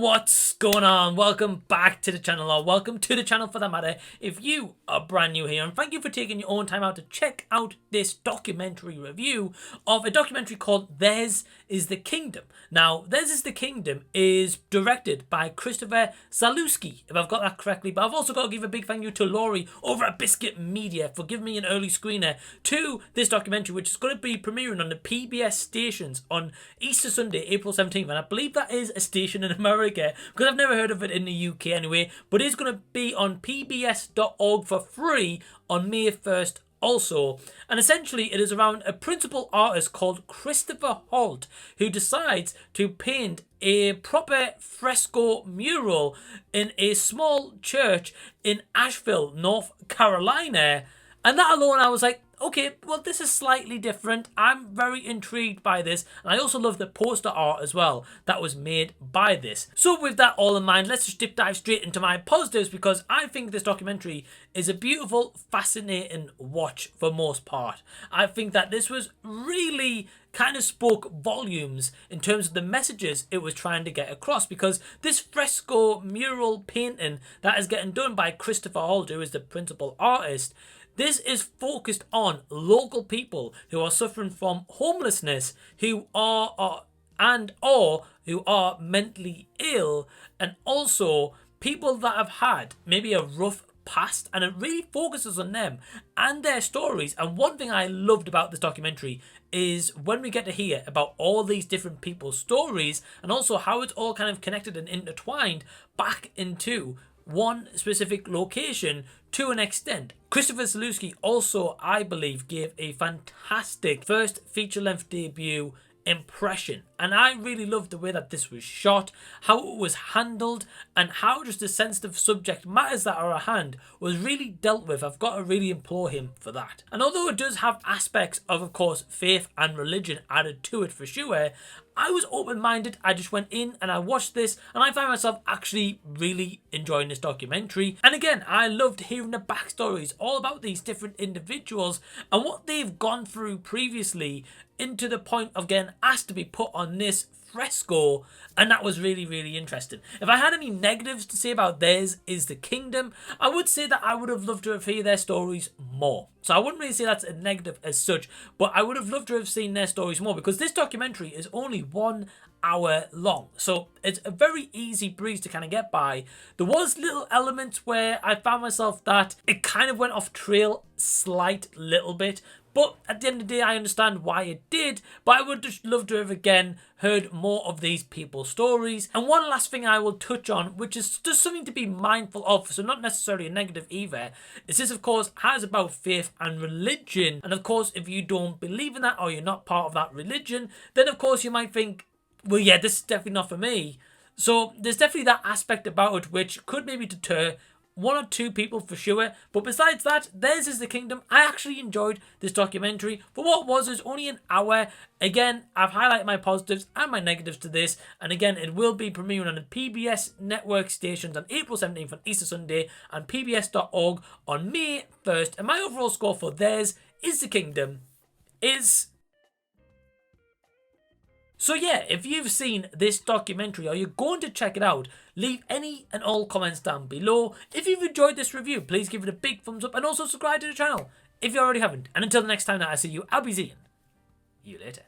What's going on? Welcome back to the channel, or welcome to the channel for that matter, if you are brand new here, and thank you for taking your own time out to check out this documentary review of a documentary called Theirs is the Kingdom. Now, Theirs is the Kingdom is directed by Christopher Zaluski, if I've got that correctly, but I've also got to give a big thank you to Laurie over at Biscuit Media for giving me an early screener to this documentary, which is going to be premiering on the PBS Stations on Easter Sunday, April 17th, and I believe that is a station in America, because I've never heard of it in the UK anyway, but it's going to be on pbs.org for free on May 1st also. And essentially it is around a principal artist called Christopher Holt, who decides to paint a proper fresco mural in a small church in Asheville, North Carolina. And that alone, I was like, okay, well, this is slightly different. I'm very intrigued by this. And I also love the poster art as well that was made by this. So with that all in mind, let's just dive straight into my positives, because I think this documentary is a beautiful, fascinating watch for most part. I think that this was really kind of spoke volumes in terms of the messages it was trying to get across, because this fresco mural painting that is getting done by Christopher Holt, who is the principal artist, this is focused on local people who are suffering from homelessness, who are mentally ill, and also people that have had maybe a rough past, and it really focuses on them and their stories. And one thing I loved about this documentary is when we get to hear about all these different people's stories, and also how it's all kind of connected and intertwined back into one specific location to an extent. Christopher Zaluski also, I believe, gave a fantastic first feature-length debut impression, and I really loved the way that this was shot, how it was handled, and how just the sensitive subject matters that are at hand was really dealt with. I've got to really implore him for that. And although it does have aspects of course, faith and religion added to it for sure, I was open-minded. I just went in and I watched this, and I found myself actually really enjoying this documentary. And again, I loved hearing the backstories all about these different individuals and what they've gone through previously, into the point of getting asked to be put on this fresco, and that was really, really interesting. If I had any negatives to say about Theirs is the Kingdom, I would say that I would have loved to have heard their stories more. So I wouldn't really say that's a negative as such, but I would have loved to have seen their stories more, because this documentary is only 1 hour long, so it's a very easy breeze to kind of get by. There was little elements where I found myself that it kind of went off trail slight little bit, but at the end of the day, I understand why it did. But I would just love to have again heard more of these people's stories. And one last thing I will touch on, which is just something to be mindful of, so not necessarily a negative either, is this of course has about faith and religion. And of course, if you don't believe in that, or you're not part of that religion, then of course you might think, well, yeah, this is definitely not for me. So there's definitely that aspect about it which could maybe deter 1 or 2 people for sure. But besides that, Theirs is the Kingdom. I actually enjoyed this documentary for what was only an hour. Again, I've highlighted my positives and my negatives to this, and again, it will be premiering on the PBS network stations on April 17th on Easter Sunday, and pbs.org on May 1st. And my overall score for Theirs is the Kingdom is... So yeah, if you've seen this documentary or you're going to check it out, leave any and all comments down below. If you've enjoyed this review, please give it a big thumbs up, and also subscribe to the channel if you already haven't. And until the next time that I see you, I'll be seeing you later.